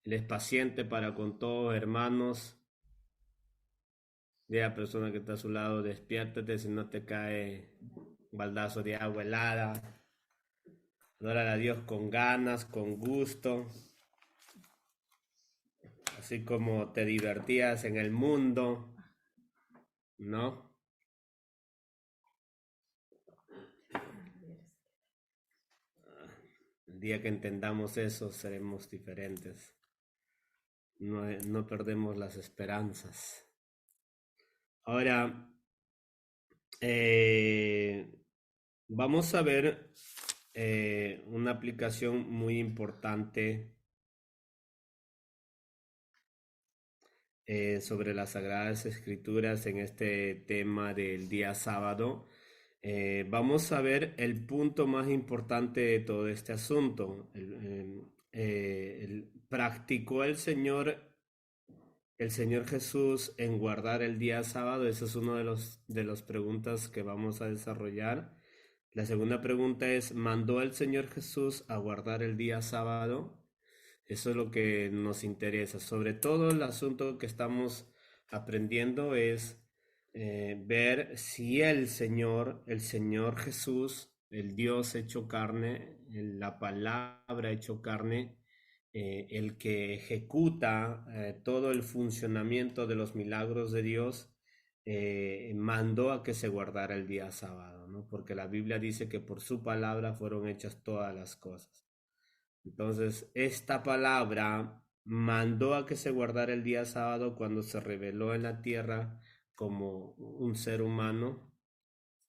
Él es paciente para con todos, hermanos. De la persona que está a su lado, despiértate si no te cae un baldazo de agua helada. Adora a Dios con ganas, con gusto, así como te divertías en el mundo, ¿no? El día que entendamos eso, seremos diferentes. No, no perdemos las esperanzas. Ahora, eh, vamos a ver una aplicación muy importante sobre las Sagradas Escrituras en este tema del día sábado. Vamos a ver el punto más importante de todo este asunto. ¿Practicó el Señor Jesús en guardar el día sábado? Esa es una de las preguntas que vamos a desarrollar. La segunda pregunta es, ¿mandó el Señor Jesús a guardar el día sábado? Eso es lo que nos interesa. Sobre todo el asunto que estamos aprendiendo es ver si el Señor Jesús, el Dios hecho carne, la palabra hecho carne, el que ejecuta todo el funcionamiento de los milagros de Dios, mandó a que se guardara el día sábado, ¿no? Porque la Biblia dice que por su palabra fueron hechas todas las cosas. Entonces, esta palabra mandó a que se guardara el día sábado cuando se reveló en la tierra como un ser humano,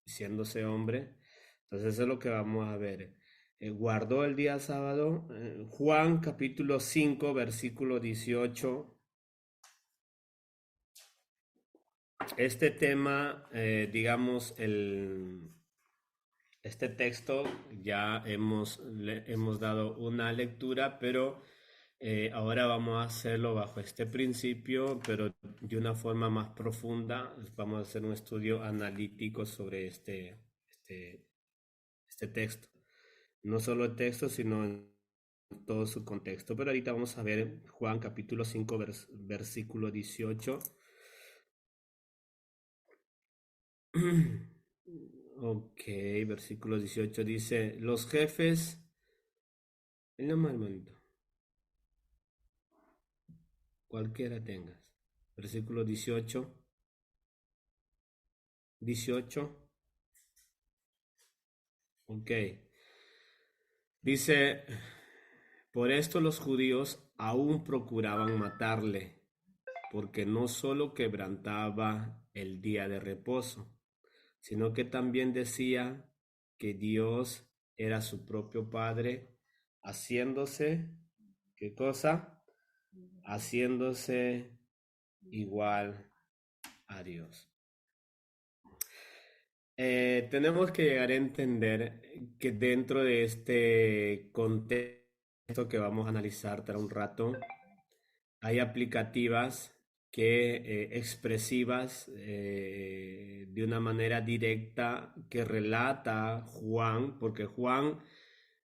siéndose hombre. Entonces, eso es lo que vamos a ver. Guardó el día sábado. Juan capítulo 5 versículo 18. Este tema, digamos, este texto ya hemos dado una lectura, pero ahora vamos a hacerlo bajo este principio, pero de una forma más profunda. Vamos a hacer un estudio analítico sobre este texto. No solo el texto, sino en todo su contexto. Pero ahorita vamos a ver Juan capítulo 5, versículo 18. Ok, versículo 18 dice, los jefes, en la mano, hermanito, cualquiera tengas. Versículo 18, 18, ok. Dice, por esto los judíos aún procuraban matarle, porque no solo quebrantaba el día de reposo, sino que también decía que Dios era su propio Padre, haciéndose, ¿qué cosa? Haciéndose igual a Dios. Tenemos que llegar a entender que dentro de este contexto que vamos a analizar tras un rato, hay aplicativas que expresivas de una manera directa que relata Juan, porque Juan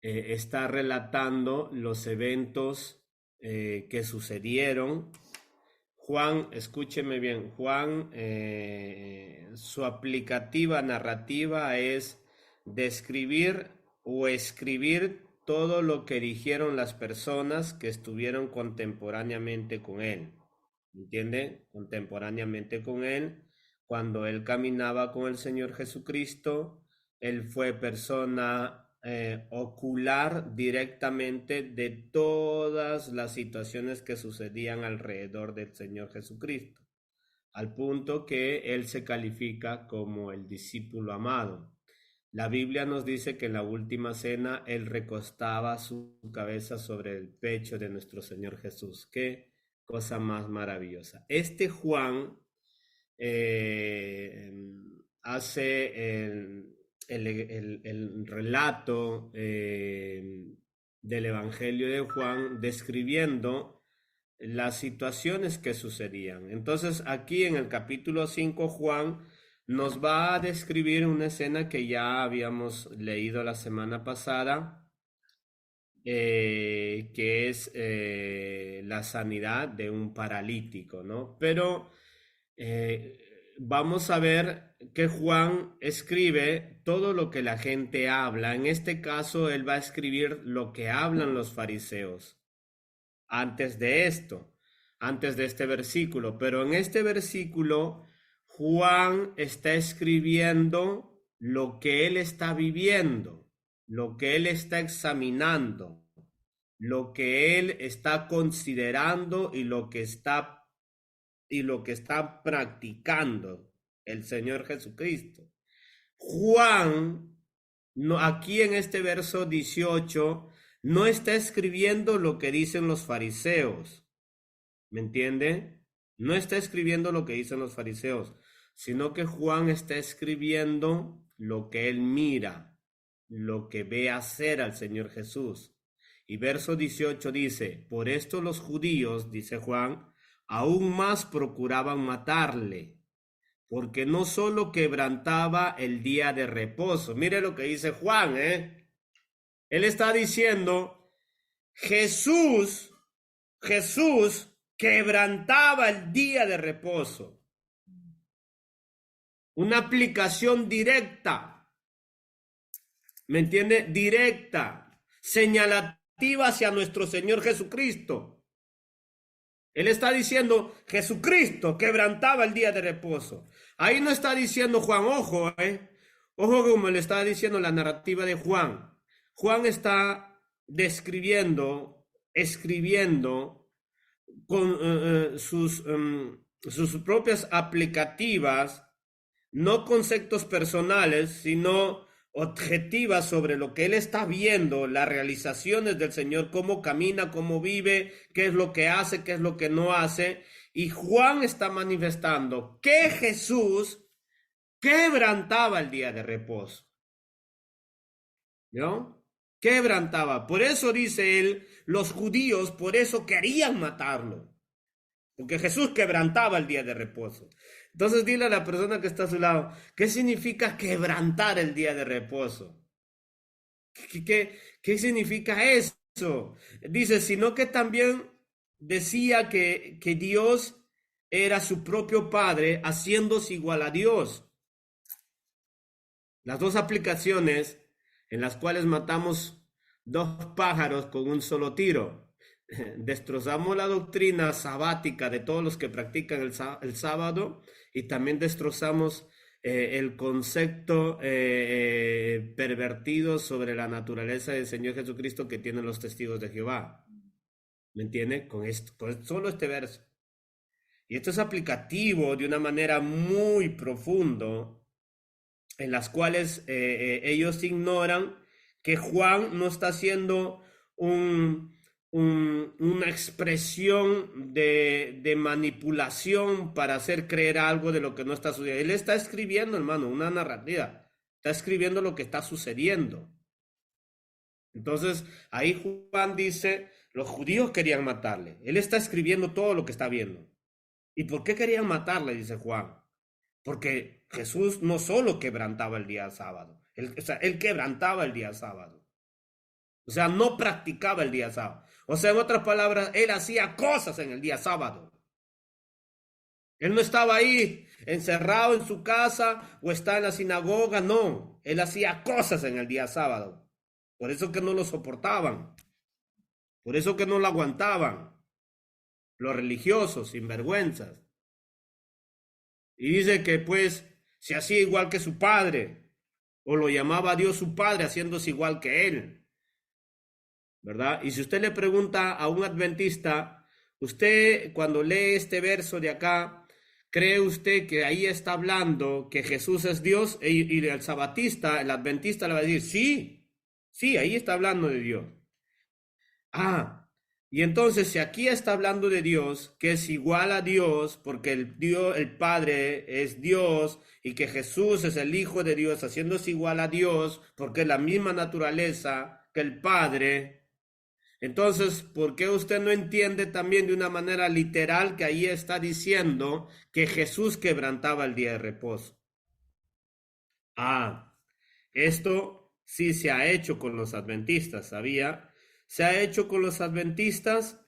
está relatando los eventos que sucedieron. Juan, escúcheme bien, Juan, su aplicativa narrativa es describir o escribir todo lo que dijeron las personas que estuvieron contemporáneamente con él. ¿Entiende? Contemporáneamente con él, cuando él caminaba con el Señor Jesucristo, él fue persona ocular directamente de todas las situaciones que sucedían alrededor del Señor Jesucristo, al punto que él se califica como el discípulo amado. La Biblia nos dice que en la última cena él recostaba su cabeza sobre el pecho de nuestro Señor Jesús. Qué cosa más maravillosa. Este Juan eh, hace el relato del Evangelio de Juan describiendo las situaciones que sucedían. Entonces aquí en el capítulo 5 Juan nos va a describir una escena que ya habíamos leído la semana pasada, que es la sanidad de un paralítico, ¿no? Pero vamos a ver que Juan escribe todo lo que la gente habla. En este caso, él va a escribir lo que hablan los fariseos antes de esto, antes de este versículo. Pero en este versículo, Juan está escribiendo lo que él está viviendo, lo que él está examinando, lo que él está considerando y lo que está practicando el Señor Jesucristo. Juan, no, aquí en este verso 18, no está escribiendo lo que dicen los fariseos, ¿me entiende? No está escribiendo lo que dicen los fariseos, sino que Juan está escribiendo lo que él mira, lo que ve hacer al Señor Jesús. Y verso 18 dice, por esto los judíos, dice Juan, aún más procuraban matarle, porque no solo quebrantaba el día de reposo. Mire lo que dice Juan, ¿eh? Él está diciendo, Jesús, Jesús quebrantaba el día de reposo. Una aplicación directa, ¿me entiende? Directa, señalativa hacia nuestro Señor Jesucristo. Él está diciendo, Jesucristo quebrantaba el día de reposo. Ahí no está diciendo Juan, ojo, ojo como le está diciendo la narrativa de Juan. Juan está describiendo, escribiendo con sus propias aplicativas, no conceptos personales, sino objetivas sobre lo que él está viendo, las realizaciones del Señor, cómo camina, cómo vive, qué es lo que hace, qué es lo que no hace. Y Juan está manifestando que Jesús quebrantaba el día de reposo, ¿no? Quebrantaba. Por eso dice él, los judíos por eso querían matarlo, porque Jesús quebrantaba el día de reposo. Entonces dile a la persona que está a su lado, ¿qué significa quebrantar el día de reposo? ¿Qué significa eso? Dice, sino que también decía que Dios era su propio Padre, haciéndose igual a Dios. Las dos aplicaciones en las cuales matamos dos pájaros con un solo tiro. Destrozamos la doctrina sabática de todos los que practican el sábado y también destrozamos el concepto pervertido sobre la naturaleza del Señor Jesucristo que tienen los testigos de Jehová. ¿Me entiende? Con solo este verso. Y esto es aplicativo de una manera muy profundo, en las cuales ellos ignoran que Juan no está haciendo una expresión de manipulación para hacer creer algo de lo que no está sucediendo. Él está escribiendo, hermano, una narrativa. Está escribiendo lo que está sucediendo. Entonces, ahí Juan dice, los judíos querían matarle. Él está escribiendo todo lo que está viendo. ¿Y por qué querían matarle? Dice Juan. Porque Jesús no solo quebrantaba el día sábado, él quebrantaba el día sábado. O sea, no practicaba el día sábado. O sea, en otras palabras, él hacía cosas en el día sábado. Él no estaba ahí encerrado en su casa o está en la sinagoga, no. Él hacía cosas en el día sábado. Por eso que no lo soportaban. Por eso que no lo aguantaban. Los religiosos, sinvergüenzas. Y dice que pues se hacía igual que su padre, o lo llamaba a Dios su padre, haciéndose igual que él, ¿verdad? Y si usted le pregunta a un adventista, usted cuando lee este verso de acá, ¿cree usted que ahí está hablando que Jesús es Dios? Y el sabatista, el adventista le va a decir, sí, sí, ahí está hablando de Dios. Ah, y entonces si aquí está hablando de Dios, que es igual a Dios, porque el Padre es Dios y que Jesús es el Hijo de Dios, haciéndose igual a Dios, porque es la misma naturaleza que el Padre. Entonces, ¿por qué usted no entiende también de una manera literal que ahí está diciendo que Jesús quebrantaba el día de reposo? Ah, esto sí se ha hecho con los adventistas, ¿sabía? Se ha hecho con los adventistas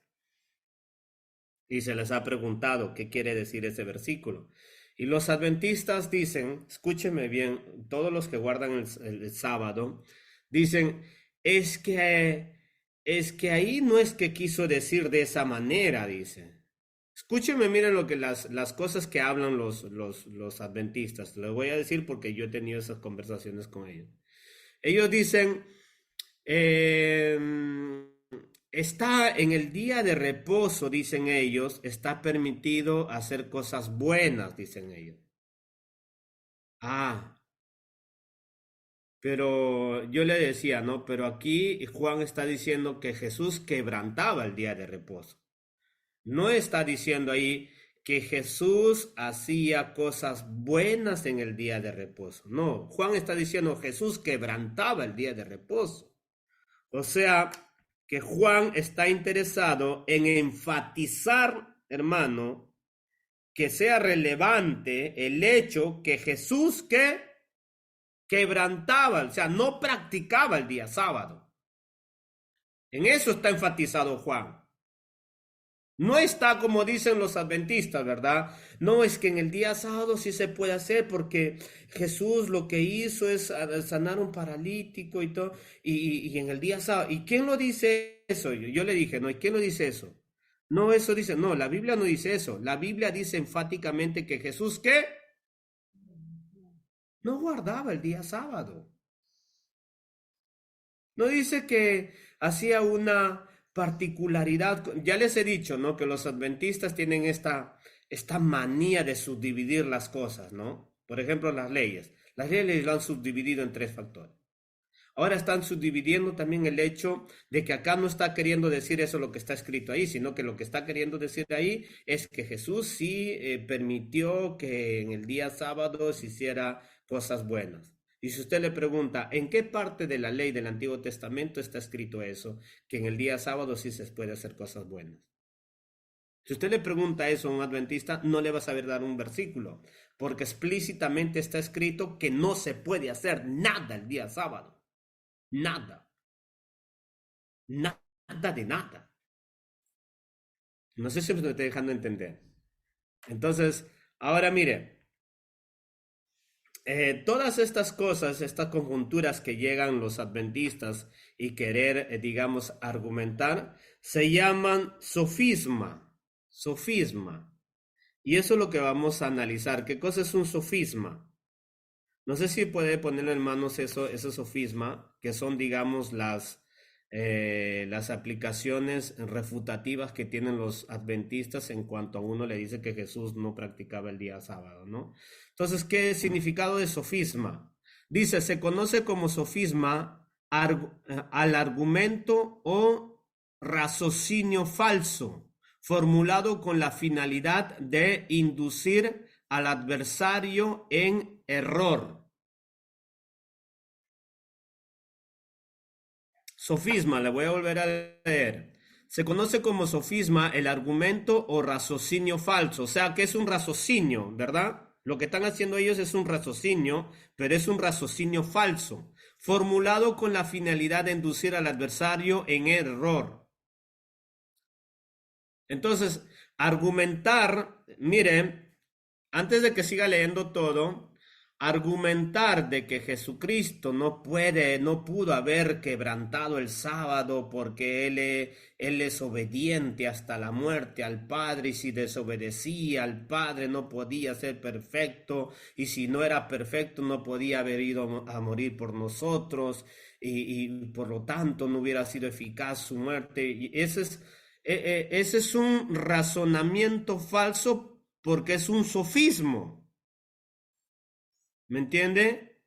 y se les ha preguntado qué quiere decir ese versículo. Y los adventistas dicen, escúcheme bien, todos los que guardan el sábado, dicen, es que, es que ahí no es que quiso decir de esa manera, dice. Escúcheme, miren lo que las cosas que hablan los adventistas. Les voy a decir porque yo he tenido esas conversaciones con ellos. Ellos dicen, eh, está en el día de reposo, dicen ellos, está permitido hacer cosas buenas, dicen ellos. Ah, pero yo le decía, ¿no? Pero aquí Juan está diciendo que Jesús quebrantaba el día de reposo. No está diciendo ahí que Jesús hacía cosas buenas en el día de reposo. No, Juan está diciendo Jesús quebrantaba el día de reposo. O sea, que Juan está interesado en enfatizar, hermano, que sea relevante el hecho que Jesús que quebrantaba, o sea, no practicaba el día sábado. En eso está enfatizado Juan. No está como dicen los adventistas, ¿verdad? No, es que en el día sábado sí se puede hacer porque Jesús lo que hizo es sanar un paralítico y todo, y en el día sábado. ¿Y quién lo dice eso? Yo le dije, no, ¿y quién lo dice eso? No, eso dice, no, la Biblia no dice eso. La Biblia dice enfáticamente que Jesús, ¿qué? No guardaba el día sábado. No dice que hacía una particularidad. Ya les he dicho, ¿no? Que los adventistas tienen esta manía de subdividir las cosas, ¿no? Por ejemplo, las leyes. Las leyes lo han subdividido en tres factores. Ahora están subdividiendo también el hecho de que acá no está queriendo decir eso lo que está escrito ahí, sino que lo que está queriendo decir ahí es que Jesús sí permitió que en el día sábado se hiciera cosas buenas. Y si usted le pregunta, ¿en qué parte de la ley del Antiguo Testamento está escrito eso? Que en el día sábado sí se puede hacer cosas buenas. Si usted le pregunta eso a un adventista, no le va a saber dar un versículo, porque explícitamente está escrito que no se puede hacer nada el día sábado. Nada, nada de nada. No sé si me estoy dejando entender. Entonces, ahora mire, todas estas cosas, estas conjunturas que llegan los adventistas y querer, digamos, argumentar, se llaman sofisma, sofisma. Y eso es lo que vamos a analizar. ¿Qué cosa es un sofisma? No sé si puede ponerle en manos eso, ese sofisma, que son, digamos, las aplicaciones refutativas que tienen los adventistas en cuanto a uno le dice que Jesús no practicaba el día sábado, ¿no? Entonces, ¿qué significado de sofisma? Dice, se conoce como sofisma al argumento o raciocinio falso, formulado con la finalidad de inducir al adversario en error. Sofisma, le voy a volver a leer. Se conoce como sofisma el argumento o raciocinio falso, o sea que es un raciocinio, ¿verdad? Lo que están haciendo ellos es un raciocinio, pero es un raciocinio falso, formulado con la finalidad de inducir al adversario en error. Entonces, argumentar, miren, antes de que siga leyendo todo, argumentar de que Jesucristo no pudo haber quebrantado el sábado porque él es obediente hasta la muerte al Padre, y si desobedecía al Padre no podía ser perfecto, y si no era perfecto no podía haber ido a morir por nosotros, y por lo tanto no hubiera sido eficaz su muerte. Y ese es un razonamiento falso porque es un sofismo. ¿Me entiende?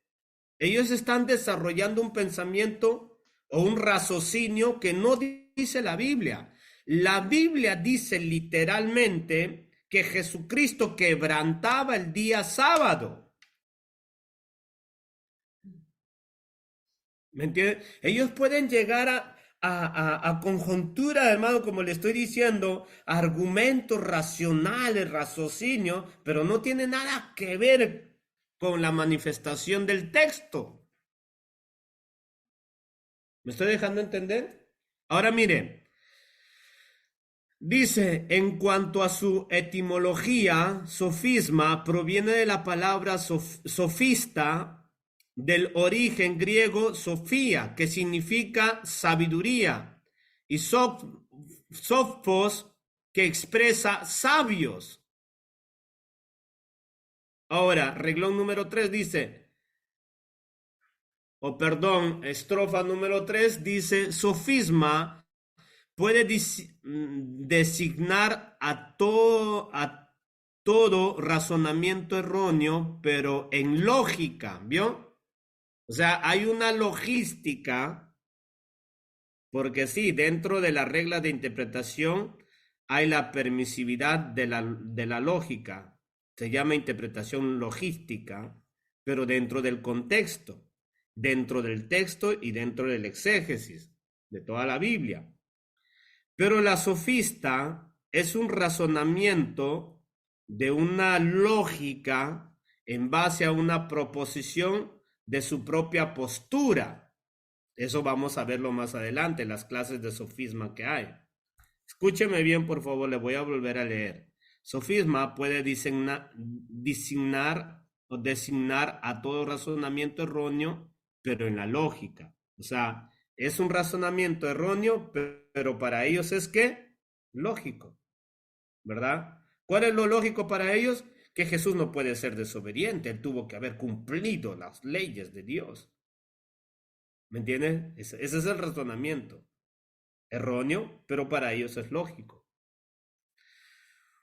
Ellos están desarrollando un pensamiento o un raciocinio que no dice la Biblia. La Biblia dice literalmente que Jesucristo quebrantaba el día sábado. ¿Me entiende? Ellos pueden llegar a conjuntura, hermano, como le estoy diciendo, argumentos racionales, raciocinio, pero no tiene nada que ver con la manifestación del texto. ¿Me estoy dejando entender? Ahora mire, dice, en cuanto a su etimología, sofisma proviene de la palabra sofista, del origen griego sofía, que significa sabiduría, y sophos, que expresa sabios. Ahora, reglón número 3 dice, o perdón, estrofa número 3 dice, sofisma puede designar todo razonamiento erróneo, pero en lógica, ¿vio? O sea, hay una logística, porque sí, dentro de la regla de interpretación hay la permisividad de la lógica. Se llama interpretación logística, pero dentro del contexto, dentro del texto y dentro del exégesis de toda la Biblia. Pero la sofista es un razonamiento de una lógica en base a una proposición de su propia postura. Eso vamos a verlo más adelante, en las clases de sofisma que hay. Escúcheme bien, por favor, le voy a volver a leer. Sofisma puede designar o designar a todo razonamiento erróneo, pero en la lógica. O sea, es un razonamiento erróneo, pero para ellos es que lógico, ¿verdad? ¿Cuál es lo lógico para ellos? Que Jesús no puede ser desobediente, él tuvo que haber cumplido las leyes de Dios. ¿Me entiendes? Ese es el razonamiento. Erróneo, pero para ellos es lógico.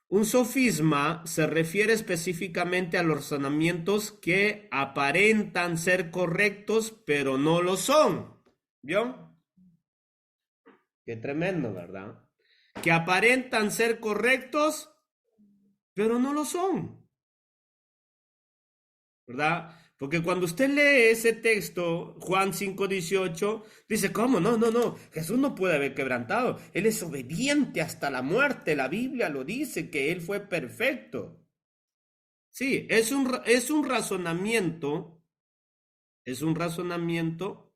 Un sofisma se refiere específicamente a los razonamientos que aparentan ser correctos, pero no lo son. ¿Vio? Qué tremendo, ¿verdad? Que aparentan ser correctos, pero no lo son. ¿Verdad? Porque cuando usted lee ese texto, Juan 5:18, dice, ¿cómo? No, no, no, Jesús no puede haber quebrantado. Él es obediente hasta la muerte. La Biblia lo dice, que Él fue perfecto. Sí, es un razonamiento, es un razonamiento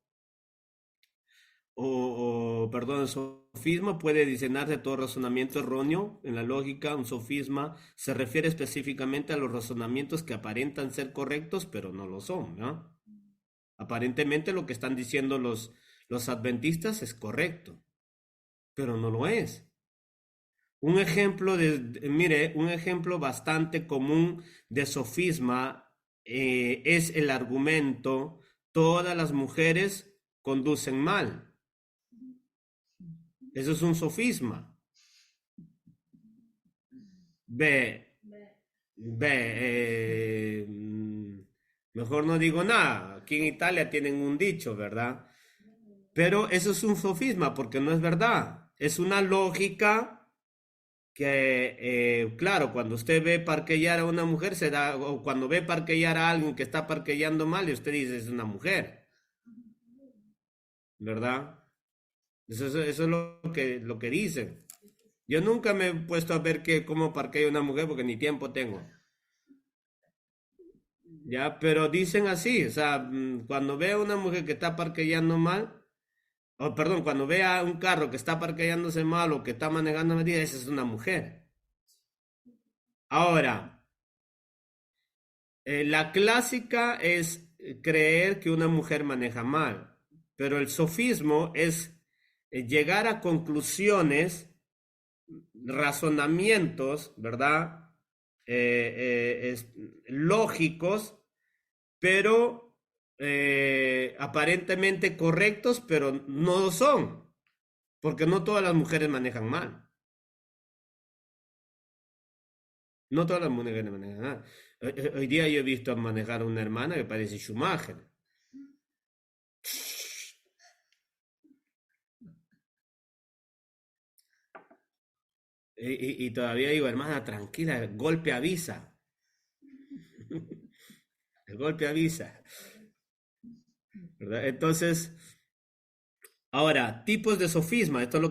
perdón, el sofisma puede diseñarse todo razonamiento erróneo en la lógica. Un sofisma se refiere específicamente a los razonamientos que aparentan ser correctos, pero no lo son, ¿no? Aparentemente lo que están diciendo los adventistas es correcto, pero no lo es. Mire, un ejemplo bastante común de sofisma es el argumento, todas las mujeres conducen mal. Eso es un sofisma. Ve, mejor no digo nada. Aquí en Italia tienen un dicho, ¿verdad? Pero eso es un sofisma porque no es verdad. Es una lógica que, claro, cuando usted ve parquear a una mujer, o cuando ve parquear a alguien que está parqueando mal y usted dice es una mujer, ¿verdad? Eso es lo que dicen. Yo nunca me he puesto a ver cómo parquea una mujer porque ni tiempo tengo. Ya, pero dicen así, o sea, cuando ve a una mujer que está parqueando mal, o perdón, cuando ve a un carro que está parqueándose mal o que está manejando a medida, esa es una mujer. Ahora, la clásica es creer que una mujer maneja mal, pero el sofismo es llegar a conclusiones, razonamientos, ¿verdad? Lógicos, pero aparentemente correctos, pero no lo son, porque no todas las mujeres manejan mal. No todas las mujeres manejan mal. Hoy día yo he visto manejar a una hermana que parece Schumacher. Y todavía digo, hermana, tranquila, el golpe avisa. El golpe avisa. ¿Verdad? Entonces, ahora, tipos de sofisma, esto es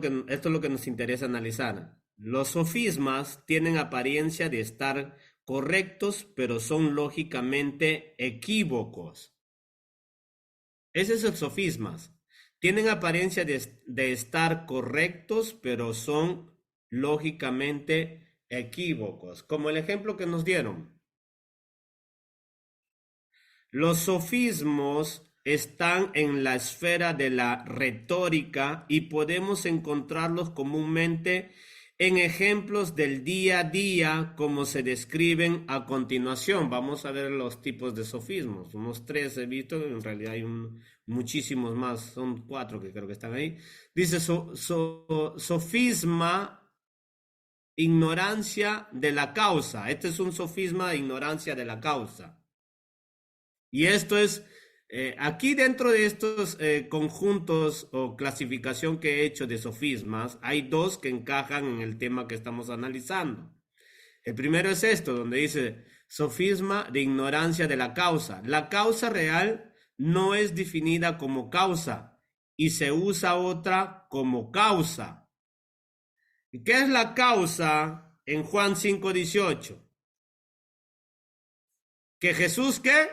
lo que nos interesa analizar. Los sofismas tienen apariencia de estar correctos, pero son lógicamente equívocos. Ese es el sofismas. Tienen apariencia de estar correctos, pero son lógicamente equívocos. Como el ejemplo que nos dieron. Los sofismos están en la esfera de la retórica y podemos encontrarlos comúnmente en ejemplos del día a día como se describen a continuación. Vamos a ver los tipos de sofismos. Unos tres he visto, en realidad hay muchísimos más, son cuatro que creo que están ahí. Dice sofisma, ignorancia de la causa. Este es un sofisma de ignorancia de la causa. Y esto es, aquí dentro de estos conjuntos o clasificación que he hecho de sofismas, hay dos que encajan en el tema que estamos analizando. El primero es esto, donde dice sofisma de ignorancia de la causa. La causa real no es definida como causa y se usa otra como causa. ¿Y qué es la causa en Juan 5:18? Que Jesús, ¿qué?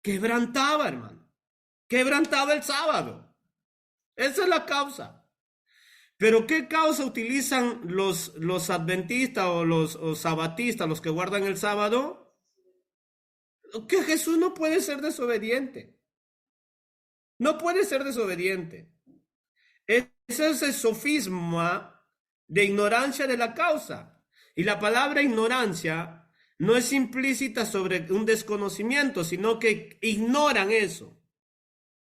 Quebrantaba, hermano. Quebrantaba el sábado. Esa es la causa. Pero ¿qué causa utilizan los adventistas o los sabatistas, los que guardan el sábado? Que Jesús no puede ser desobediente. No puede ser desobediente. Ese es el sofisma de ignorancia de la causa. Y la palabra ignorancia no es implícita sobre un desconocimiento, sino que ignoran eso.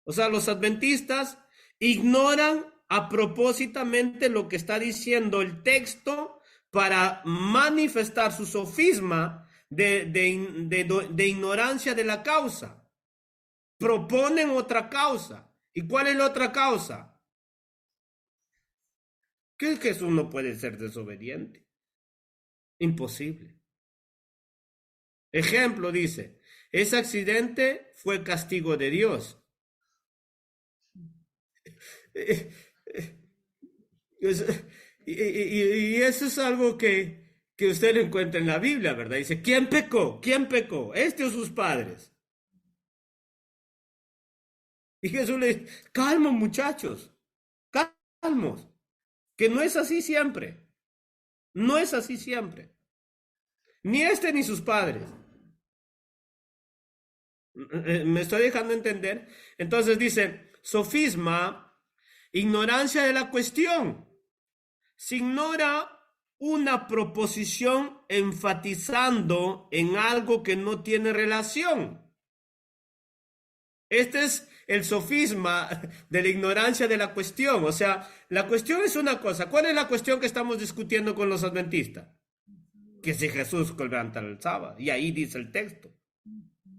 O sea, los adventistas ignoran a propósitamente lo que está diciendo el texto para manifestar su sofisma de ignorancia de la causa. Proponen otra causa. ¿Y cuál es la otra causa? Que Jesús no puede ser desobediente. Imposible. Ejemplo, dice, ese accidente fue castigo de Dios. Y eso es algo que usted lo encuentra en la Biblia, ¿verdad? Dice, ¿quién pecó? ¿Quién pecó? ¿Este o sus padres? Y Jesús le dice, calmos muchachos, calmos, que no es así siempre. No es así siempre. Ni este ni sus padres. ¿Me estoy dejando entender? Entonces dice, sofisma, ignorancia de la cuestión. Se ignora una proposición enfatizando en algo que no tiene relación. Este es el sofisma de la ignorancia de la cuestión. O sea, la cuestión es una cosa. ¿Cuál es la cuestión que estamos discutiendo con los adventistas? Que si Jesús quebranta el sábado. Y ahí dice el texto.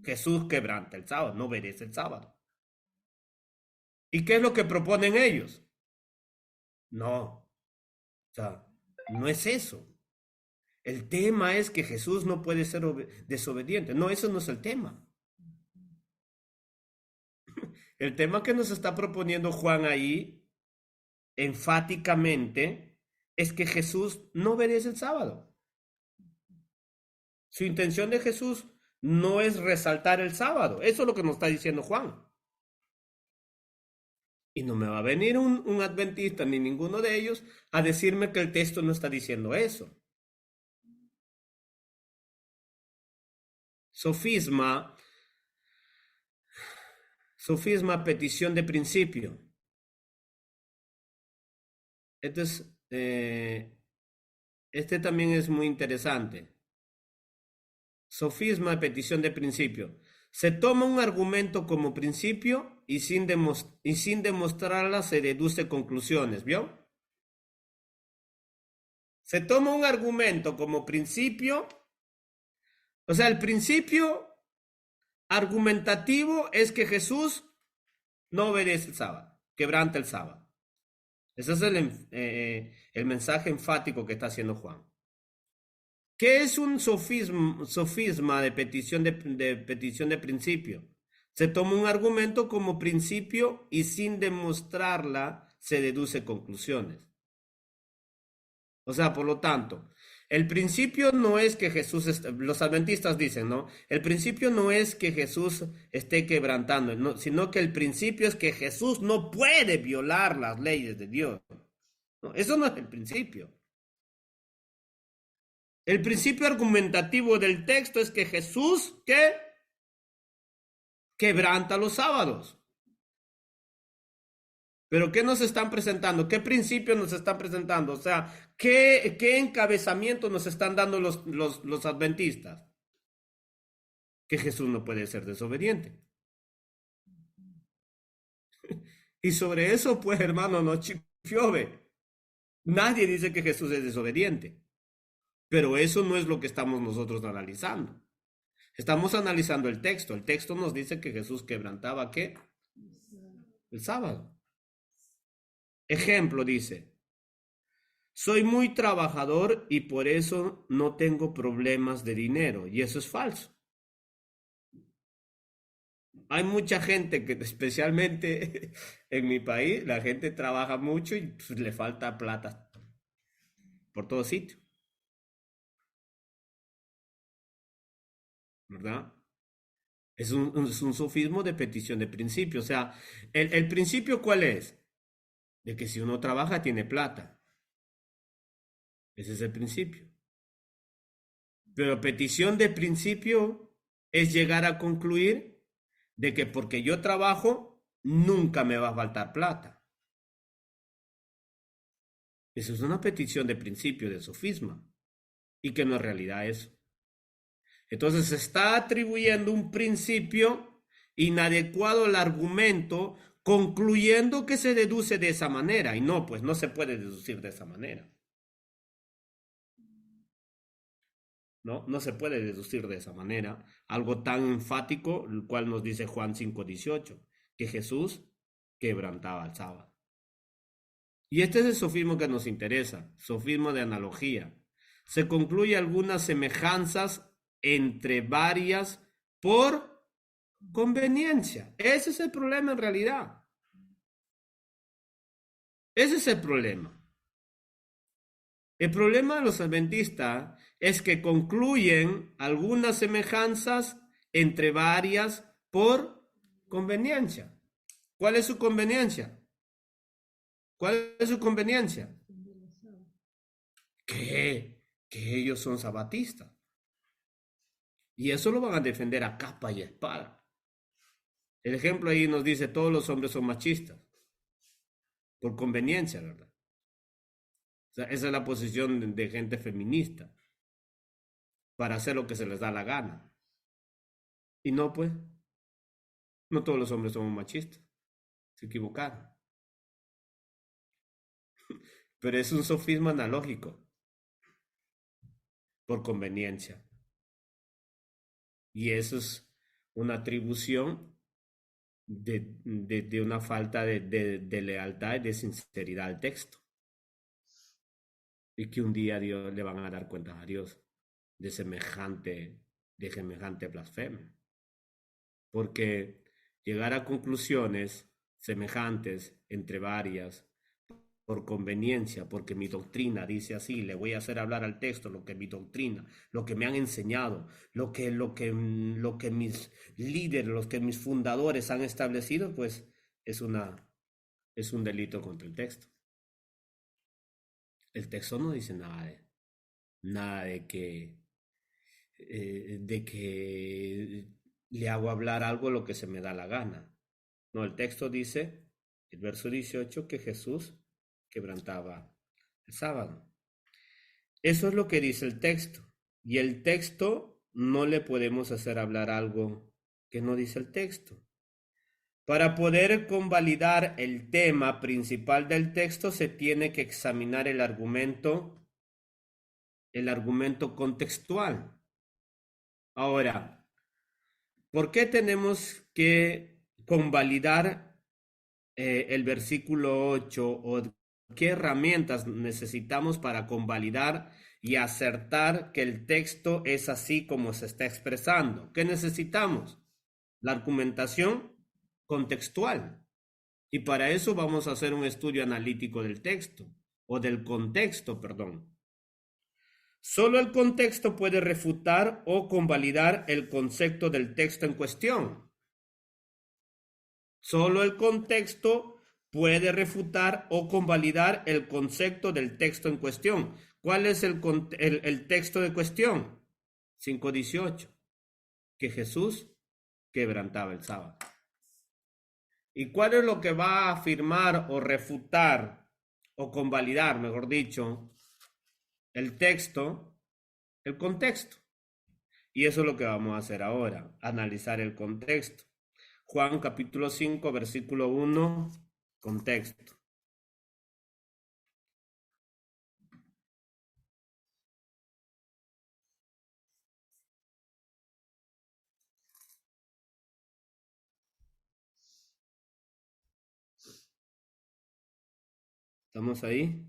Jesús quebranta el sábado, no obedece el sábado. ¿Y qué es lo que proponen ellos? No, o sea, no es eso. El tema es que Jesús no puede ser desobediente. No, eso no es el tema. El tema que nos está proponiendo Juan ahí, enfáticamente, es que Jesús no obedece el sábado. Su intención de Jesús no es resaltar el sábado. Eso es lo que nos está diciendo Juan. Y no me va a venir un adventista ni ninguno de ellos a decirme que el texto no está diciendo eso. Sofisma, sofisma, petición de principio. Entonces, este también es muy interesante. Sofisma, petición de principio. Se toma un argumento como principio y sin demostrarla se deduce conclusiones, ¿vio? Se toma un argumento como principio, o sea, el principio argumentativo es que Jesús no obedece el sábado, quebranta el sábado. Ese es el mensaje enfático que está haciendo Juan. ¿Qué es un sofisma de petición de principio? Se toma un argumento como principio y sin demostrarla se deduce conclusiones. O sea, por lo tanto, El principio no es que Jesús, los adventistas dicen, ¿no? El principio no es que Jesús esté quebrantando, no, sino que el principio es que Jesús no puede violar las leyes de Dios. No, eso no es el principio. El principio argumentativo del texto es que Jesús, ¿qué? Quebranta los sábados. Pero ¿qué nos están presentando? ¿Qué principio nos están presentando? O sea, ¿qué encabezamiento nos están dando los adventistas? Que Jesús no puede ser desobediente. Y sobre eso, pues, hermano, no chifiove. Nadie dice que Jesús es desobediente. Pero eso no es lo que estamos nosotros analizando. Estamos analizando el texto. El texto nos dice que Jesús quebrantaba, ¿qué? El sábado. Ejemplo, dice, soy muy trabajador y por eso no tengo problemas de dinero. Y eso es falso. Hay mucha gente que, especialmente en mi país, la gente trabaja mucho y pues, le falta plata por todo sitio, ¿verdad? Es un sofismo de petición de principio. O sea, el principio ¿cuál es? De que si uno trabaja tiene plata. Ese es el principio. Pero petición de principio es llegar a concluir de que porque yo trabajo nunca me va a faltar plata. Eso es una petición de principio, de sofisma, y que no es realidad eso. Entonces se está atribuyendo un principio inadecuado al argumento, concluyendo que se deduce de esa manera. Y no, pues no se puede deducir de esa manera. ¿No? No se puede deducir de esa manera algo tan enfático, el cual nos dice Juan 5:18, que Jesús quebrantaba el sábado. Y este es el sofismo que nos interesa, sofismo de analogía. Se concluye algunas semejanzas entre varias por conveniencia. Ese es el problema en realidad. Ese es el problema. El problema de los adventistas es que concluyen algunas semejanzas entre varias por conveniencia. ¿Cuál es su conveniencia? ¿Cuál es su conveniencia? Que ellos son sabatistas. Y eso lo van a defender a capa y espada. El ejemplo ahí nos dice, todos los hombres son machistas. Por conveniencia, ¿verdad? O sea, esa es la posición de gente feminista. Para hacer lo que se les da la gana. Y no, pues, no todos los hombres somos machistas. Se equivocaron. Pero es un sofisma analógico. Por conveniencia. Y eso es una atribución de una falta de lealtad y de sinceridad al texto. Y que un día Dios le van a dar cuentas a Dios de semejante blasfemia. Porque llegar a conclusiones semejantes entre varias por conveniencia, porque mi doctrina dice así, le voy a hacer hablar al texto lo que mi doctrina, lo que me han enseñado, lo que mis líderes, lo que mis fundadores han establecido, pues es un delito contra el texto. El texto no dice nada de que le hago hablar algo lo que se me da la gana. No, el texto dice, el verso 18, que Jesús quebrantaba el sábado. Eso es lo que dice el texto. Y el texto no le podemos hacer hablar algo que no dice el texto. Para poder convalidar el tema principal del texto se tiene que examinar el argumento contextual. Ahora, ¿por qué tenemos que convalidar el versículo 8 o qué herramientas necesitamos para convalidar y acertar que el texto es así como se está expresando? ¿Qué necesitamos? La argumentación contextual. Y para eso vamos a hacer un estudio analítico del texto, o del contexto, perdón. Solo el contexto puede refutar o convalidar el concepto del texto en cuestión. Solo el contexto puede refutar o convalidar el concepto del texto en cuestión. ¿Cuál es el texto de cuestión? 5:18. Que Jesús quebrantaba el sábado. ¿Y cuál es lo que va a afirmar o refutar o convalidar, mejor dicho, el texto? El contexto. Y eso es lo que vamos a hacer ahora, analizar el contexto. Juan capítulo 5, versículo 1, contexto. ¿Estamos ahí?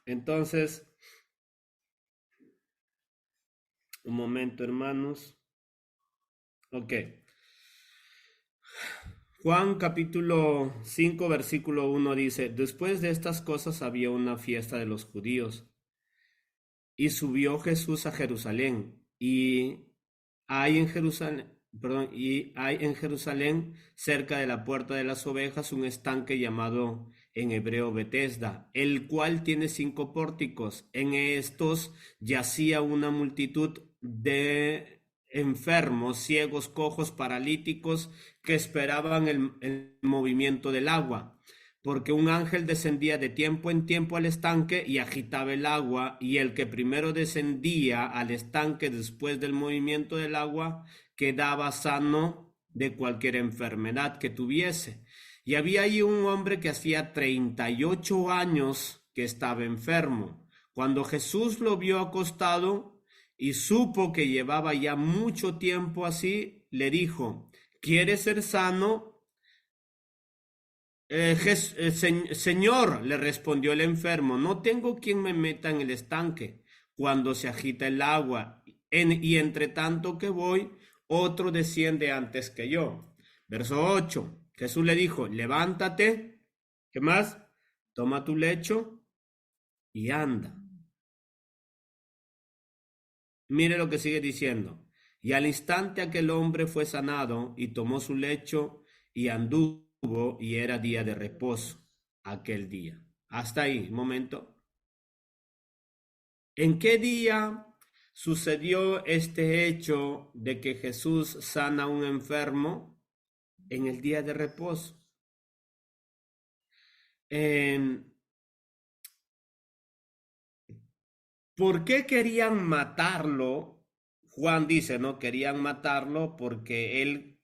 Entonces, un momento, hermanos. Ok. Juan capítulo 5, versículo 1 dice, después de estas cosas había una fiesta de los judíos y subió Jesús a Jerusalén y hay en Jerusalén cerca de la puerta de las ovejas un estanque llamado en hebreo Betesda, el cual tiene 5 pórticos. En estos yacía una multitud de enfermos, ciegos, cojos, paralíticos, que esperaban el movimiento del agua, porque un ángel descendía de tiempo en tiempo al estanque y agitaba el agua, y el que primero descendía al estanque después del movimiento del agua quedaba sano de cualquier enfermedad que tuviese. Y había allí un hombre que hacía 38 años que estaba enfermo. Cuando Jesús lo vio acostado y supo que llevaba ya mucho tiempo así, le dijo, ¿quieres ser sano? Señor, le respondió el enfermo, no tengo quien me meta en el estanque cuando se agita el agua, y entre tanto que voy, otro desciende antes que yo. Verso 8. Jesús le dijo, levántate, ¿qué más? Toma tu lecho y anda. Mire lo que sigue diciendo. Y al instante aquel hombre fue sanado y tomó su lecho y anduvo, y era día de reposo aquel día. Hasta ahí, un momento. ¿En qué día sucedió este hecho de que Jesús sana a un enfermo? En el día de reposo. ¿Por qué querían matarlo? Juan dice, ¿no? Querían matarlo porque él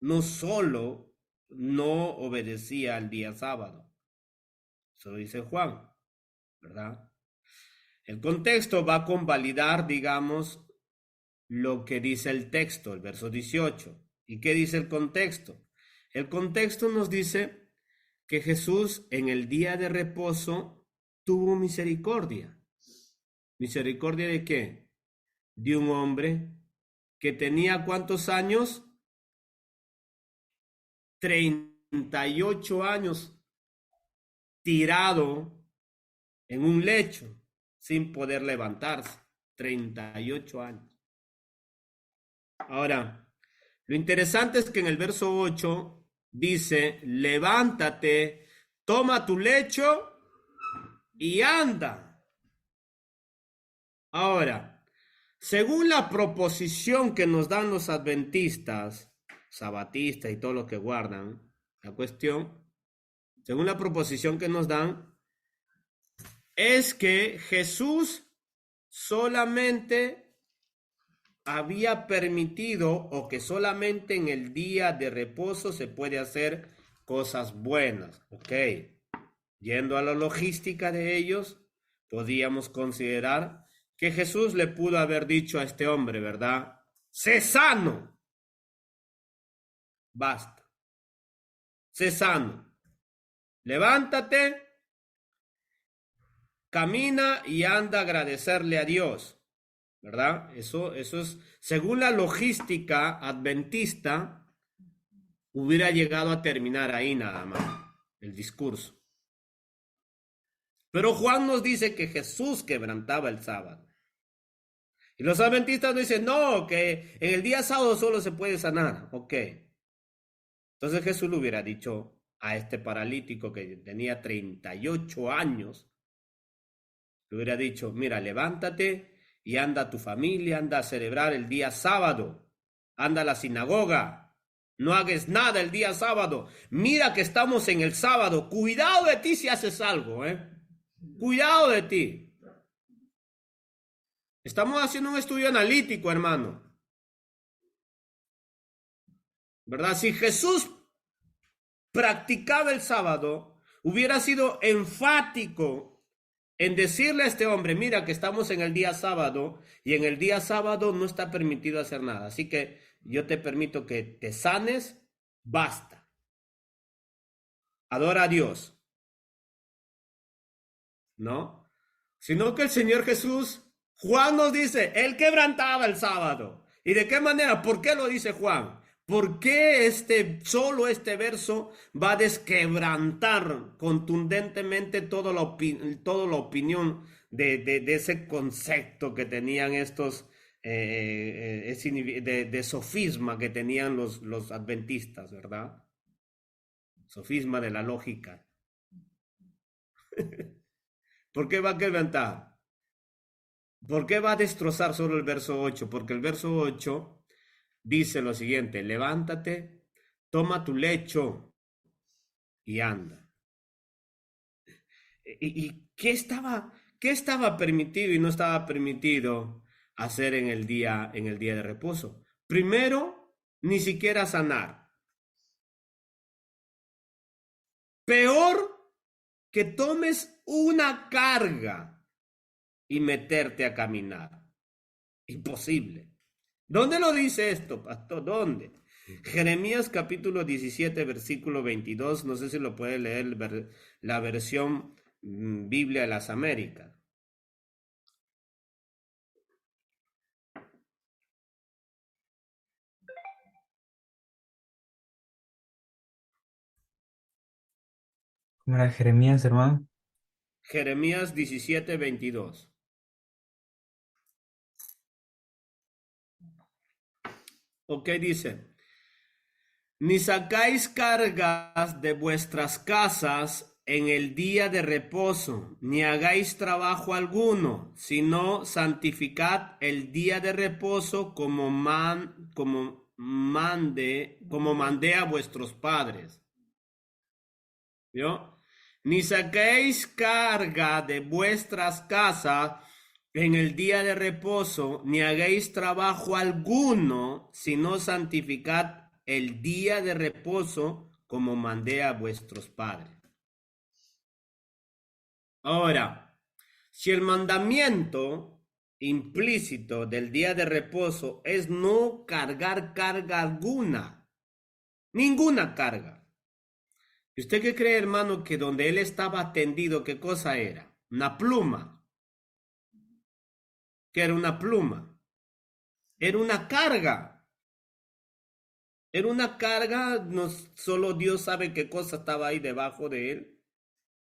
no solo no obedecía al día sábado. Eso lo dice Juan, ¿verdad? El contexto va a convalidar, digamos, lo que dice el texto, el verso 18. ¿Y qué dice el contexto? El contexto nos dice que Jesús en el día de reposo tuvo misericordia. ¿Misericordia de qué? De un hombre que tenía ¿cuántos años? 38 años tirado en un lecho sin poder levantarse. 38 años. Ahora, lo interesante es que en el verso 8 dice, levántate, toma tu lecho y anda. Ahora, según la proposición que nos dan los adventistas, sabatistas y todos los que guardan la cuestión, según la proposición que nos dan, es que Jesús solamente había permitido, o que solamente en el día de reposo se puede hacer cosas buenas. Ok, yendo a la logística de ellos, podíamos considerar que Jesús le pudo haber dicho a este hombre, ¿verdad? Sé sano, basta, sé sano, levántate, camina y anda a agradecerle a Dios, ¿verdad? Eso es, según la logística adventista, hubiera llegado a terminar ahí nada más el discurso. Pero Juan nos dice que Jesús quebrantaba el sábado. Y los adventistas dicen, no, que en el día sábado solo se puede sanar. Ok. Entonces Jesús le hubiera dicho a este paralítico que tenía 38 años, le hubiera dicho, mira, levántate y anda a tu familia, anda a celebrar el día sábado, anda a la sinagoga, no hagas nada el día sábado, mira que estamos en el sábado, cuidado de ti si haces algo, cuidado de ti. Estamos haciendo un estudio analítico, hermano. ¿Verdad? Si Jesús practicaba el sábado, hubiera sido enfático en decirle a este hombre, mira que estamos en el día sábado y en el día sábado no está permitido hacer nada. Así que yo te permito que te sanes, basta. Adora a Dios. ¿No? Sino que el Señor Jesús, Juan nos dice, él quebrantaba el sábado. ¿Y de qué manera? ¿Por qué lo dice Juan? ¿Por qué solo este verso va a desquebrantar contundentemente toda la opinión de ese concepto que tenían estos, de sofisma que tenían los adventistas, ¿verdad? Sofisma de la lógica. ¿Por qué va a quebrantar? ¿Por qué va a destrozar solo el verso 8? Porque el verso 8 dice lo siguiente, levántate, toma tu lecho y anda. ¿Y qué estaba permitido y no estaba permitido hacer en el día de reposo? Primero, ni siquiera sanar. Peor que tomes una carga y meterte a caminar. Imposible. ¿Dónde lo dice esto, pastor? ¿Dónde? Jeremías capítulo 17, versículo 22. No sé si lo puede leer la versión Biblia de las Américas. ¿Cómo era Jeremías, hermano? Jeremías 17, 22. Ok, dice, ni sacáis cargas de vuestras casas en el día de reposo, ni hagáis trabajo alguno, sino santificad el día de reposo como mandé a vuestros padres. ¿Yo? Ni saquéis carga de vuestras casas en el día de reposo, ni hagáis trabajo alguno, sino santificad el día de reposo como mandé a vuestros padres. Ahora, si el mandamiento implícito del día de reposo es no cargar carga alguna, ninguna carga. ¿Y usted qué cree, hermano, que donde él estaba tendido, qué cosa era? Una pluma. ¿Qué era una pluma? Era una carga. Era una carga, no, solo Dios sabe qué cosa estaba ahí debajo de él,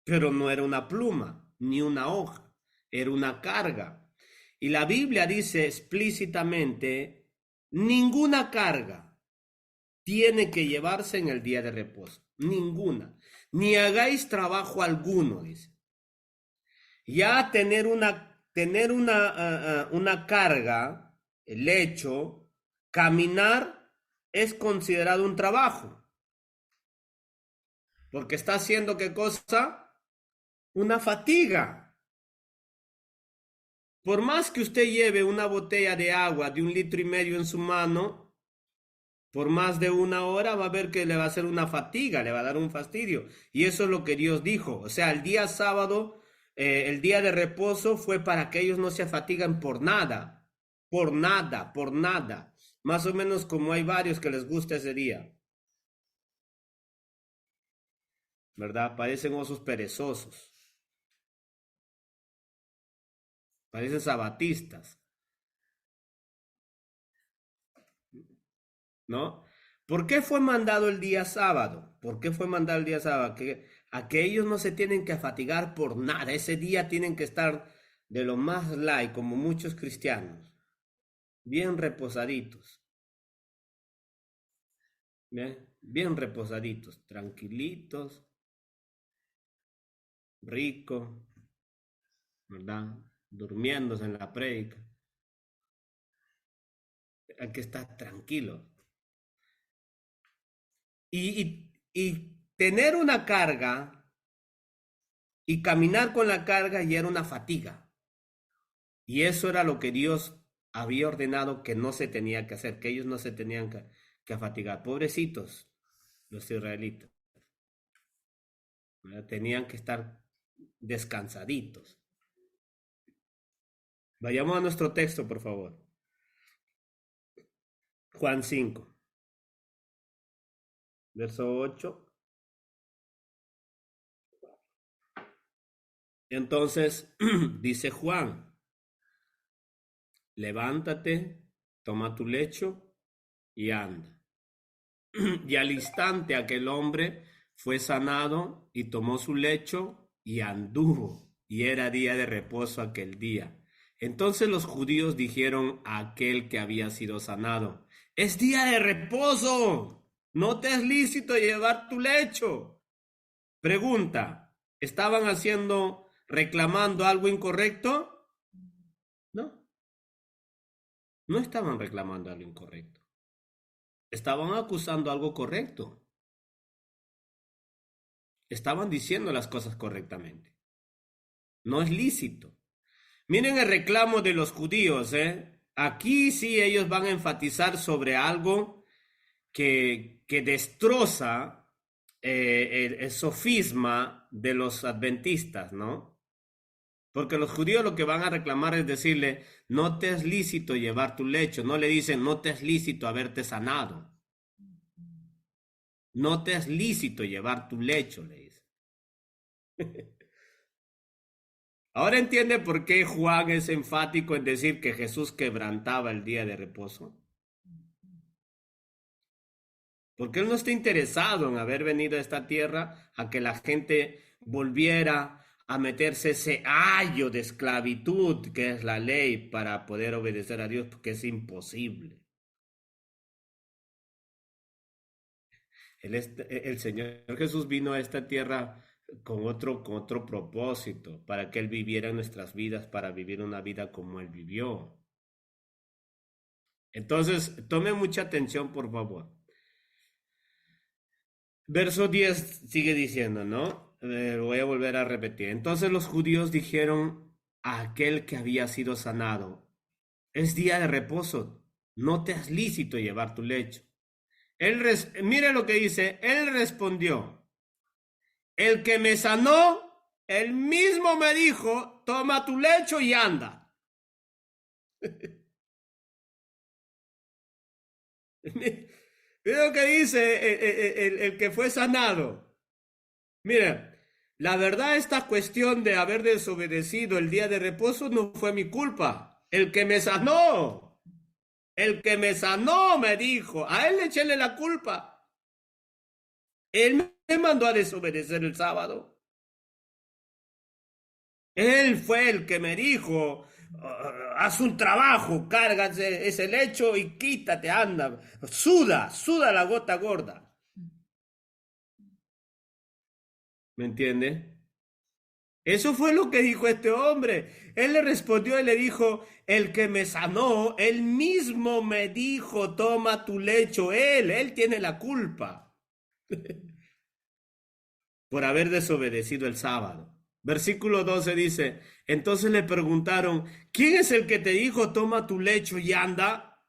pero no era una pluma, ni una hoja, era una carga. Y la Biblia dice explícitamente, ninguna carga tiene que llevarse en el día de reposo, ninguna. Ni hagáis trabajo alguno, dice. Ya tener una carga, el hecho, caminar es considerado un trabajo, porque está haciendo qué cosa, una fatiga. Por más que usted lleve una botella de agua de 1,5 litros en su mano, por más de 1 hora va a ver que le va a hacer una fatiga, le va a dar un fastidio. Y eso es lo que Dios dijo. O sea, el día sábado, el día de reposo fue para que ellos no se fatigan por nada, por nada, por nada. Más o menos como hay varios que les gusta ese día, ¿verdad? Parecen osos perezosos, parecen sabatistas, ¿no? ¿Por qué fue mandado el día sábado? ¿Por qué fue mandado el día sábado? a que ellos no se tienen que fatigar por nada. Ese día tienen que estar de lo más light, como muchos cristianos, bien reposaditos, bien reposaditos, tranquilitos, ricos, ¿verdad? Durmiéndose en la prédica. Hay que estar tranquilo. Y tener una carga y caminar con la carga ya era una fatiga. Y eso era lo que Dios había ordenado que no se tenía que hacer, que ellos no se tenían que fatigar. Pobrecitos los israelitas, ¿verdad? Tenían que estar descansaditos. Vayamos a nuestro texto, por favor. Juan 5, verso 8. Entonces dice Juan, levántate, toma tu lecho y anda. Y al instante aquel hombre fue sanado y tomó su lecho y anduvo. Y era día de reposo aquel día. Entonces los judíos dijeron a aquel que había sido sanado, es día de reposo, no te es lícito llevar tu lecho. Pregunta, ¿estaban reclamando algo incorrecto? No, no estaban reclamando algo incorrecto. Estaban acusando algo correcto. Estaban diciendo las cosas correctamente. No es lícito. Miren el reclamo de los judíos, ¿eh? Aquí sí ellos van a enfatizar sobre algo que destroza el sofisma de los adventistas, ¿no? Porque los judíos lo que van a reclamar es decirle, no te es lícito llevar tu lecho. No le dicen, no te es lícito haberte sanado. No te es lícito llevar tu lecho, le dice. Ahora entiende por qué Juan es enfático en decir que Jesús quebrantaba el día de reposo. Porque él no está interesado en haber venido a esta tierra a que la gente volviera a meterse ese ayo de esclavitud que es la ley para poder obedecer a Dios, porque es imposible. El Señor Jesús vino a esta tierra con otro propósito, para que Él viviera en nuestras vidas, para vivir una vida como Él vivió. Entonces, tome mucha atención, por favor. Verso 10 sigue diciendo, ¿no? Voy a volver a repetir. Entonces los judíos dijeron a aquel que había sido sanado, es día de reposo, no te es lícito llevar tu lecho. Mire lo que dice, él respondió, el que me sanó, él mismo me dijo, toma tu lecho y anda. Mira lo que dice el que fue sanado. Mira, la verdad, esta cuestión de haber desobedecido el día de reposo no fue mi culpa. El que me sanó me dijo, a él le echéle la culpa. Él me mandó a desobedecer el sábado. Él fue el que me dijo, haz un trabajo, cárgate ese lecho y quítate, anda, suda la gota gorda. ¿Me entiende? Eso fue lo que dijo este hombre. Él le respondió y le dijo, el que me sanó, él mismo me dijo, toma tu lecho. Él tiene la culpa por haber desobedecido el sábado. Versículo 12 dice, entonces le preguntaron, ¿quién es el que te dijo, toma tu lecho y anda?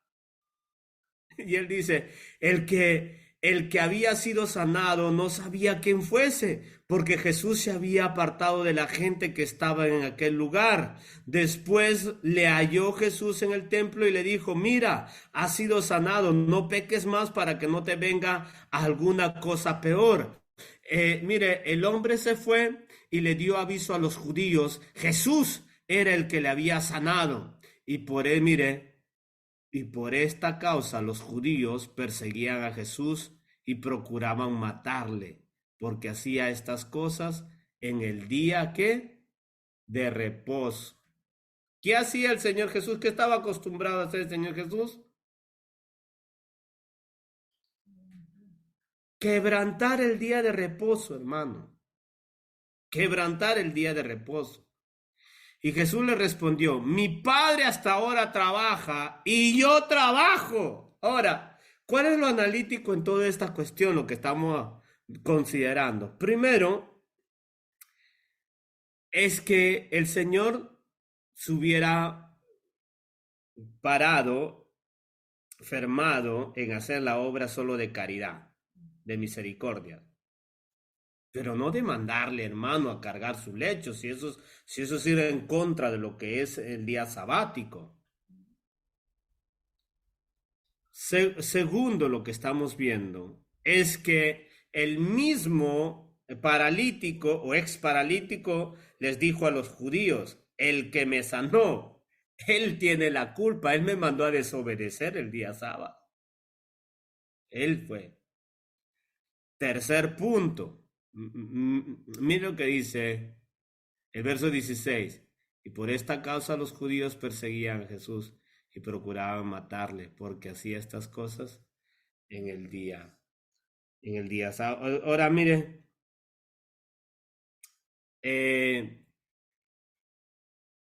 Y él dice, el que había sido sanado no sabía quién fuese, porque Jesús se había apartado de la gente que estaba en aquel lugar. Después le halló Jesús en el templo y le dijo, mira, has sido sanado, no peques más para que no te venga alguna cosa peor. Mire, el hombre se fue y le dio aviso a los judíos, Jesús era el que le había sanado. Y por él, mire, y por esta causa los judíos perseguían a Jesús y procuraban matarle. porque hacía estas cosas en el día que de reposo. ¿Qué hacía el Señor Jesús? ¿Qué estaba acostumbrado a hacer el Señor Jesús? Quebrantar el día de reposo, hermano. Quebrantar el día de reposo. Y Jesús le respondió, mi padre hasta ahora trabaja y yo trabajo. Ahora, ¿cuál es lo analítico en toda esta cuestión, lo que estamos considerando? Primero, es que el Señor se hubiera parado, fermado en hacer la obra solo de caridad, de misericordia. Pero no de mandarle, hermano, a cargar su lecho, si eso es ir en contra de lo que es el día sabático. Segundo, lo que estamos viendo es que el mismo paralítico o ex paralítico les dijo a los judíos, el que me sanó, él tiene la culpa, él me mandó a desobedecer el día sábado. Él fue. Tercer punto. Mira lo que dice el verso 16. Y por esta causa los judíos perseguían a Jesús y procuraban matarle, porque hacía estas cosas en el día, en el día sábado. Ahora mire, eh,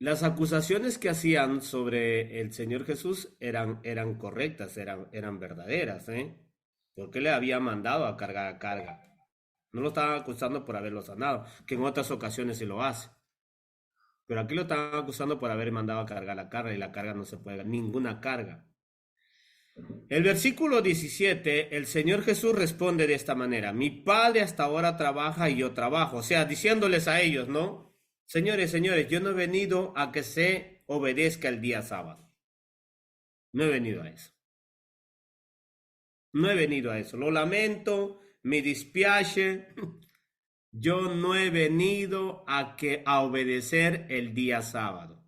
las acusaciones que hacían sobre el Señor Jesús eran correctas, eran verdaderas, ¿eh? Porque le había mandado a cargar a carga. No lo estaban acusando por haberlo sanado, que en otras ocasiones sí lo hace. Pero aquí lo estaban acusando por haber mandado a cargar la carga y la carga no se puede, ninguna carga. El versículo 17, el Señor Jesús responde de esta manera, mi Padre hasta ahora trabaja y yo trabajo. O sea, diciéndoles a ellos, ¿no? Señores, señores, yo no he venido a que se obedezca el día sábado. No he venido a eso. No he venido a eso. Lo lamento, me dispiace. Yo no he venido a obedecer el día sábado.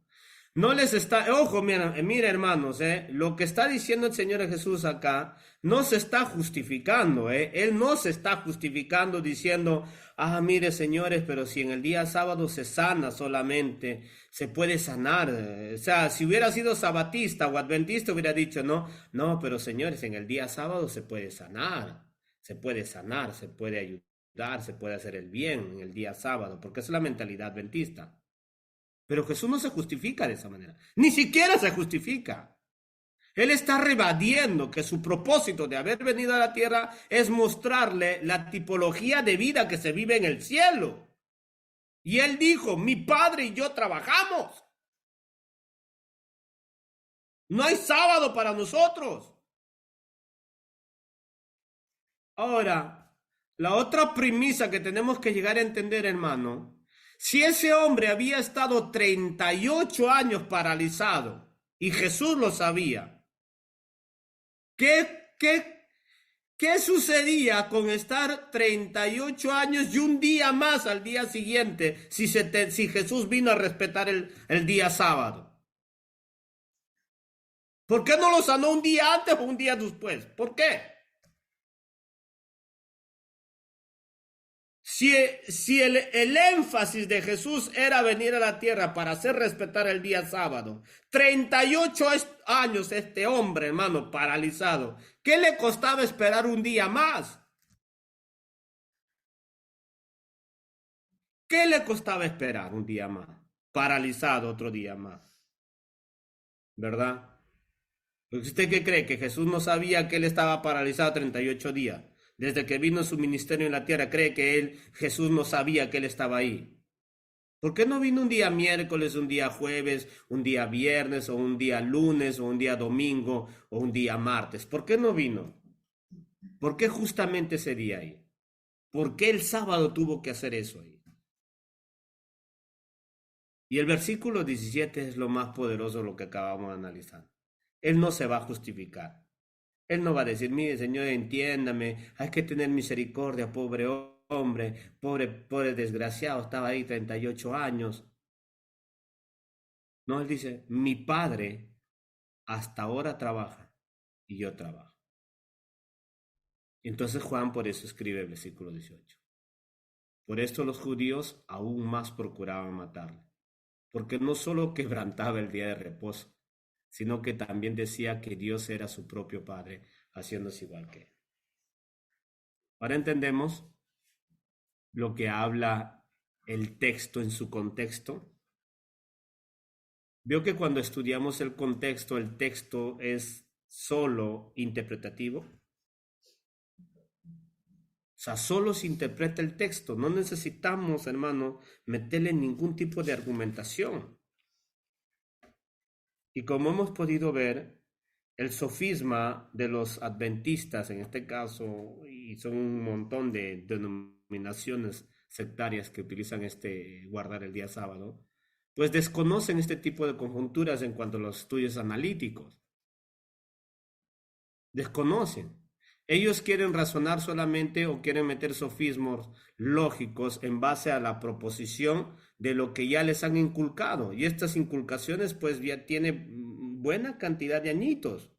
No les está, ojo, mira hermanos, lo que está diciendo el Señor Jesús acá no se está justificando, Él no se está justificando diciendo, mire señores, pero si en el día sábado se sana solamente, se puede sanar, o sea, si hubiera sido sabatista o adventista hubiera dicho, no, no, pero señores, en el día sábado se puede sanar, se puede sanar, se puede ayudar, se puede hacer el bien en el día sábado, porque es la mentalidad adventista. Pero Jesús no se justifica de esa manera. Ni siquiera se justifica. Él está rebatiendo que su propósito de haber venido a la tierra es mostrarle la tipología de vida que se vive en el cielo. Y él dijo, mi padre y yo trabajamos. No hay sábado para nosotros. Ahora, la otra premisa que tenemos que llegar a entender, hermano, si ese hombre había estado 38 años paralizado y Jesús lo sabía, ¿qué sucedía con estar 38 años y un día más al día siguiente si Jesús vino a respetar el día sábado? ¿Por qué no lo sanó un día antes o un día después? ¿Por qué? Si el énfasis de Jesús era venir a la tierra para hacer respetar el día sábado, 38 años este hombre, hermano, paralizado, ¿qué le costaba esperar un día más? ¿Qué le costaba esperar un día más? Paralizado otro día más, ¿verdad? ¿Usted qué cree? ¿Que Jesús no sabía que él estaba paralizado 38 días? Desde que vino su ministerio en la tierra, ¿cree que Jesús no sabía que él estaba ahí? ¿Por qué no vino un día miércoles, un día jueves, un día viernes, o un día lunes, o un día domingo, o un día martes? ¿Por qué no vino? ¿Por qué justamente ese día ahí? ¿Por qué el sábado tuvo que hacer eso ahí? Y el versículo 17 es lo más poderoso de lo que acabamos de analizar. Él no se va a justificar. Él no va a decir, mire, Señor, entiéndame, hay que tener misericordia, pobre hombre, pobre desgraciado, estaba ahí 38 años. No, él dice, mi padre hasta ahora trabaja y yo trabajo. Entonces Juan por eso escribe el versículo 18. Por esto los judíos aún más procuraban matarle, porque no solo quebrantaba el día de reposo, sino que también decía que Dios era su propio Padre, haciéndose igual que él. Ahora entendemos lo que habla el texto en su contexto. Veo que cuando estudiamos el texto es solo interpretativo. O sea, solo se interpreta el texto. No necesitamos, hermano, meterle ningún tipo de argumentación. Y como hemos podido ver, el sofisma de los adventistas, en este caso, y son un montón de denominaciones sectarias que utilizan guardar el día sábado, pues desconocen este tipo de conjunturas en cuanto a los estudios analíticos. Desconocen. Ellos quieren razonar solamente o quieren meter sofismos lógicos en base a la proposición de lo que ya les han inculcado. Y estas inculcaciones pues ya tienen buena cantidad de añitos.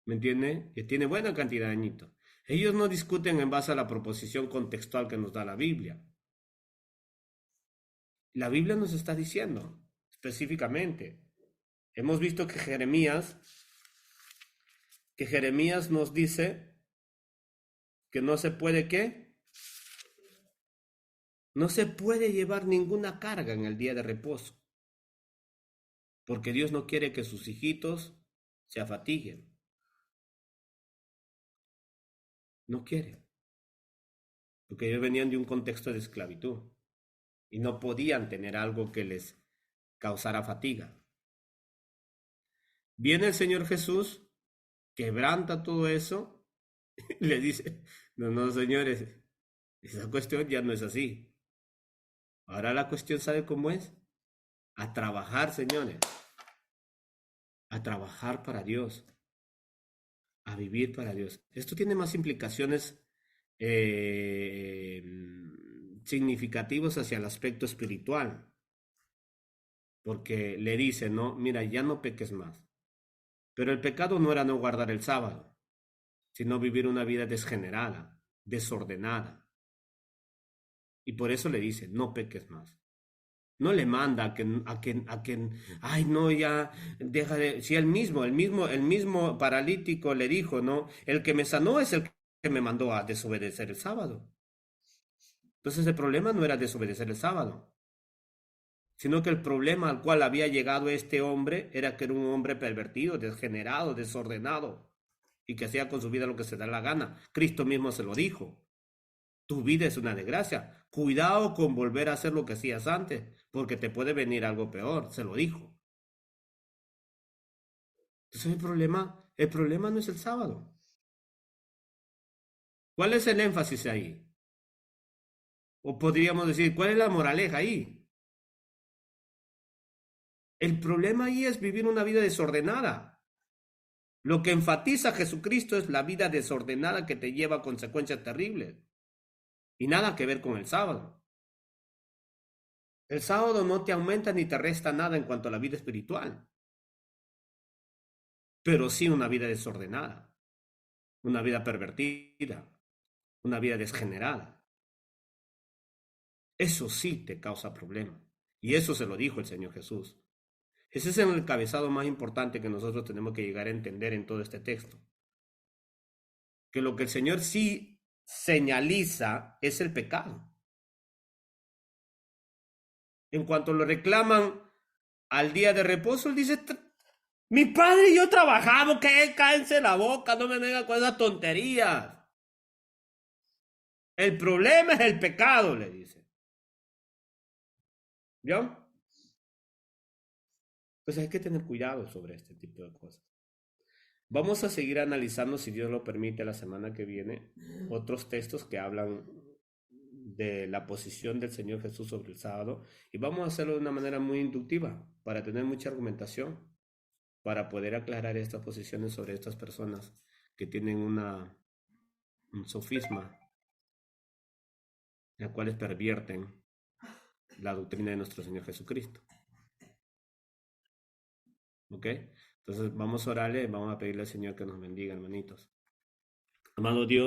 ¿Me entiende? Que tiene buena cantidad de añitos. Ellos no discuten en base a la proposición contextual que nos da la Biblia. La Biblia nos está diciendo específicamente. Hemos visto que Jeremías nos dice que no se puede ¿qué? No se puede llevar ninguna carga en el día de reposo, porque Dios no quiere que sus hijitos se afatiguen. No quiere, porque ellos venían de un contexto de esclavitud y no podían tener algo que les causara fatiga. Viene el Señor Jesús, quebranta todo eso, y le dice, no, no, señores, esa cuestión ya no es así. Ahora la cuestión, ¿sabe cómo es? A trabajar, señores, a trabajar para Dios, a vivir para Dios. Esto tiene más implicaciones eh, significativos hacia el aspecto espiritual, porque le dice, no, mira, ya no peques más. Pero el pecado no era no guardar el sábado, sino vivir una vida desgenerada, desordenada. Y por eso le dice, no peques más. No le manda ay, no, ya, deja de, si el mismo paralítico le dijo, no, el que me sanó es el que me mandó a desobedecer el sábado. Entonces el problema no era desobedecer el sábado, sino que el problema al cual había llegado este hombre era que era un hombre pervertido, degenerado, desordenado, y que hacía con su vida lo que se da la gana. Cristo mismo se lo dijo. Tu vida es una desgracia. Cuidado con volver a hacer lo que hacías antes, porque te puede venir algo peor. Se lo dijo. Entonces el problema no es el sábado. ¿Cuál es el énfasis ahí? O podríamos decir, ¿cuál es la moraleja ahí? El problema ahí es vivir una vida desordenada. Lo que enfatiza a Jesucristo es la vida desordenada que te lleva a consecuencias terribles. Y nada que ver con el sábado. El sábado no te aumenta ni te resta nada en cuanto a la vida espiritual, pero sí una vida desordenada, una vida pervertida, una vida desgenerada. Eso sí te causa problemas. Y eso se lo dijo el Señor Jesús. Ese es el encabezado más importante que nosotros tenemos que llegar a entender en todo este texto. Que lo que el Señor sí señaliza es el pecado. En cuanto lo reclaman al día de reposo, él dice, mi padre y yo trabajamos, que cállense la boca, no me vengan con esas tonterías. El problema es el pecado, le dice. ¿Vio? Pues hay que tener cuidado sobre este tipo de cosas. Vamos a seguir analizando, si Dios lo permite, la semana que viene, otros textos que hablan de la posición del Señor Jesús sobre el sábado, y vamos a hacerlo de una manera muy inductiva, para tener mucha argumentación, para poder aclarar estas posiciones sobre estas personas que tienen un sofisma, las cuales pervierten la doctrina de nuestro Señor Jesucristo. ¿Ok? Entonces vamos a orarle, vamos a pedirle al Señor que nos bendiga, hermanitos. Amado Dios,